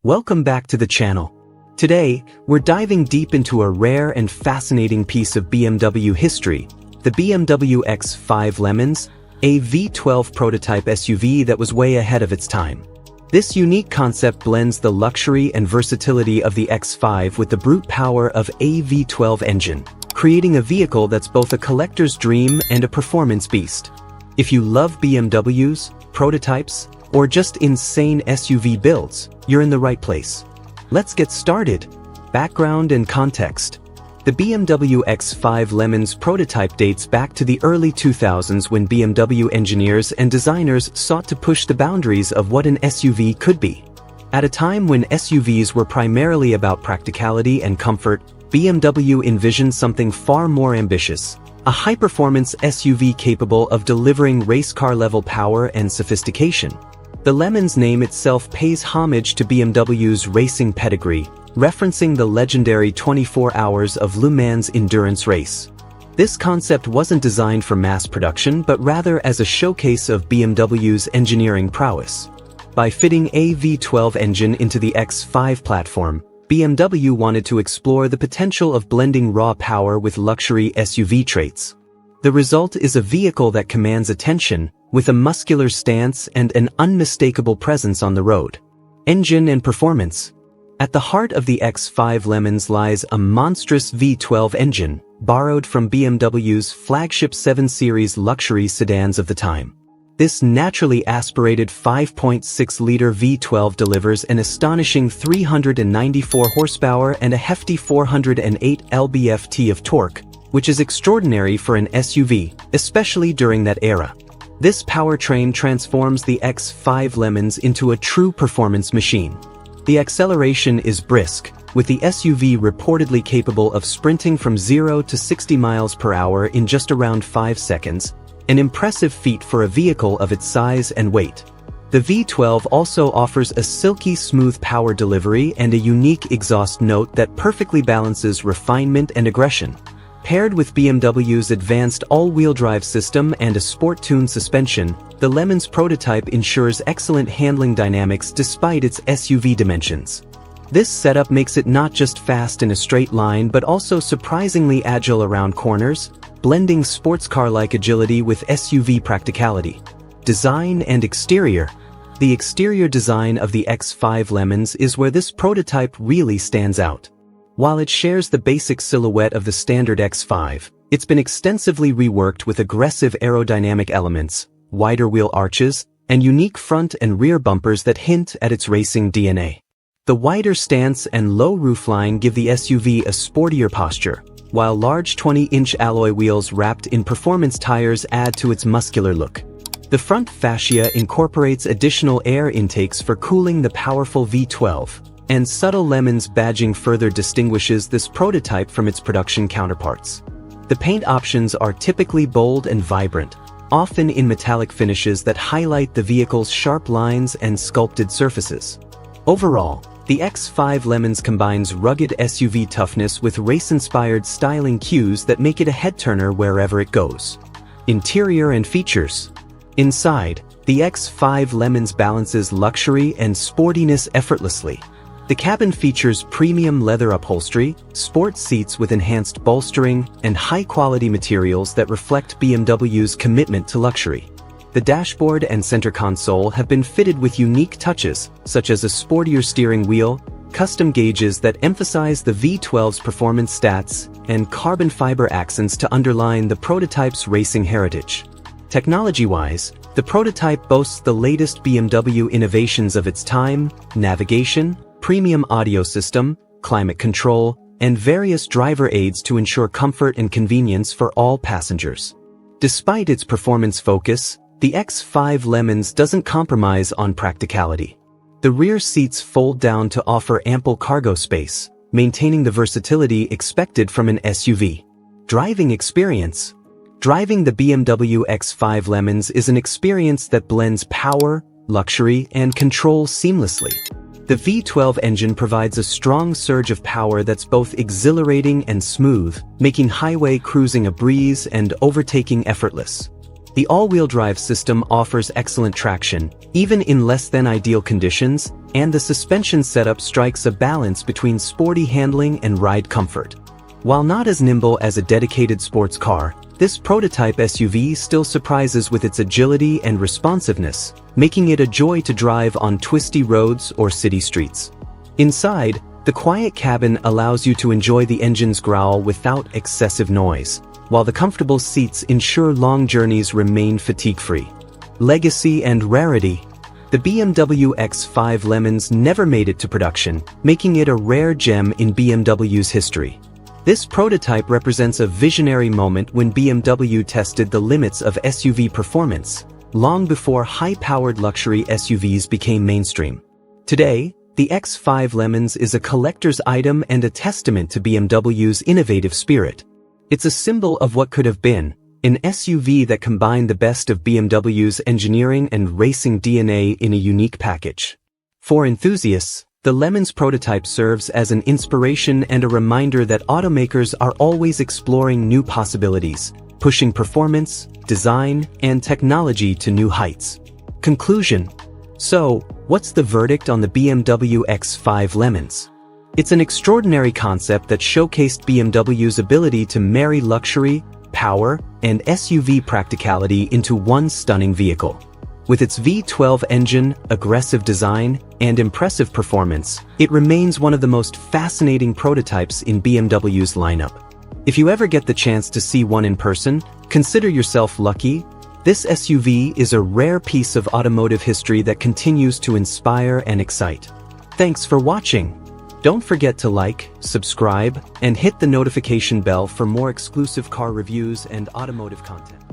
Welcome back to the channel. Today, we're diving deep into a rare and fascinating piece of BMW history, the BMW X5 LeMans, a V12 prototype SUV that was way ahead of its time. This unique concept blends the luxury and versatility of the X5 with the brute power of a V12 engine, creating a vehicle that's both a collector's dream and a performance beast. If you love BMWs, prototypes, or just insane SUV builds, you're in the right place. Let's get started. Background and context. The BMW X5 LeMans prototype dates back to the early 2000s when BMW engineers and designers sought to push the boundaries of what an SUV could be. At a time when SUVs were primarily about practicality and comfort, BMW envisioned something far more ambitious, a high-performance SUV capable of delivering race car-level power and sophistication. The LeMans name itself pays homage to BMW's racing pedigree, referencing the legendary 24 Hours of Le Mans endurance race. This concept wasn't designed for mass production but rather as a showcase of BMW's engineering prowess. By fitting a V12 engine into the X5 platform, BMW wanted to explore the potential of blending raw power with luxury SUV traits. The result is a vehicle that commands attention, with a muscular stance and an unmistakable presence on the road. Engine and performance. At the heart of the X5 LeMans lies a monstrous V12 engine, borrowed from BMW's flagship 7 Series luxury sedans of the time. This naturally aspirated 5.6-liter V12 delivers an astonishing 394 horsepower and a hefty 408 lb-ft of torque, which is extraordinary for an SUV, especially during that era. This powertrain transforms the X5 LeMans into a true performance machine. The acceleration is brisk, with the SUV reportedly capable of sprinting from 0 to 60 miles per hour in just around 5 seconds, an impressive feat for a vehicle of its size and weight. The V12 also offers a silky smooth power delivery and a unique exhaust note that perfectly balances refinement and aggression. Paired with BMW's advanced all-wheel drive system and a sport-tuned suspension, the LeMans prototype ensures excellent handling dynamics despite its SUV dimensions. This setup makes it not just fast in a straight line but also surprisingly agile around corners, blending sports car-like agility with SUV practicality. Design and exterior. The exterior design of the X5 LeMans is where this prototype really stands out. While it shares the basic silhouette of the standard X5, it's been extensively reworked with aggressive aerodynamic elements, wider wheel arches, and unique front and rear bumpers that hint at its racing DNA. The wider stance and low roofline give the SUV a sportier posture, while large 20-inch alloy wheels wrapped in performance tires add to its muscular look. The front fascia incorporates additional air intakes for cooling the powerful V12. And subtle LeMans badging further distinguishes this prototype from its production counterparts. The paint options are typically bold and vibrant, often in metallic finishes that highlight the vehicle's sharp lines and sculpted surfaces. Overall, the X5 LeMans combines rugged SUV toughness with race-inspired styling cues that make it a head-turner wherever it goes. Interior and features. Inside, the X5 LeMans balances luxury and sportiness effortlessly. The cabin features premium leather upholstery, sport seats with enhanced bolstering, and high-quality materials that reflect BMW's commitment to luxury. The dashboard and center console have been fitted with unique touches, such as a sportier steering wheel, custom gauges that emphasize the V12's performance stats, and carbon fiber accents to underline the prototype's racing heritage. Technology-wise, the prototype boasts the latest BMW innovations of its time: navigation, premium audio system, climate control, and various driver aids to ensure comfort and convenience for all passengers. Despite its performance focus, the X5 LeMans doesn't compromise on practicality. The rear seats fold down to offer ample cargo space, maintaining the versatility expected from an SUV. Driving experience. Driving the BMW X5 LeMans is an experience that blends power, luxury, and control seamlessly. The V12 engine provides a strong surge of power that's both exhilarating and smooth, making highway cruising a breeze and overtaking effortless. The all-wheel drive system offers excellent traction, even in less than ideal conditions, and the suspension setup strikes a balance between sporty handling and ride comfort. While not as nimble as a dedicated sports car, this prototype SUV still surprises with its agility and responsiveness, making it a joy to drive on twisty roads or city streets. Inside, the quiet cabin allows you to enjoy the engine's growl without excessive noise, while the comfortable seats ensure long journeys remain fatigue-free. Legacy and rarity. The BMW X5 LeMans never made it to production, making it a rare gem in BMW's history. This prototype represents a visionary moment when BMW tested the limits of SUV performance, long before high-powered luxury SUVs became mainstream. Today, the X5 LeMans is a collector's item and a testament to BMW's innovative spirit. It's a symbol of what could have been, an SUV that combined the best of BMW's engineering and racing DNA in a unique package. For enthusiasts, the LeMans prototype serves as an inspiration and a reminder that automakers are always exploring new possibilities, pushing performance, design, and technology to new heights. Conclusion. So, what's the verdict on the BMW X5 LeMans? It's an extraordinary concept that showcased BMW's ability to marry luxury, power, and SUV practicality into one stunning vehicle. With its V12 engine, aggressive design, and impressive performance, it remains one of the most fascinating prototypes in BMW's lineup. If you ever get the chance to see one in person, consider yourself lucky. This SUV is a rare piece of automotive history that continues to inspire and excite. Thanks for watching. Don't forget to like, subscribe, and hit the notification bell for more exclusive car reviews and automotive content.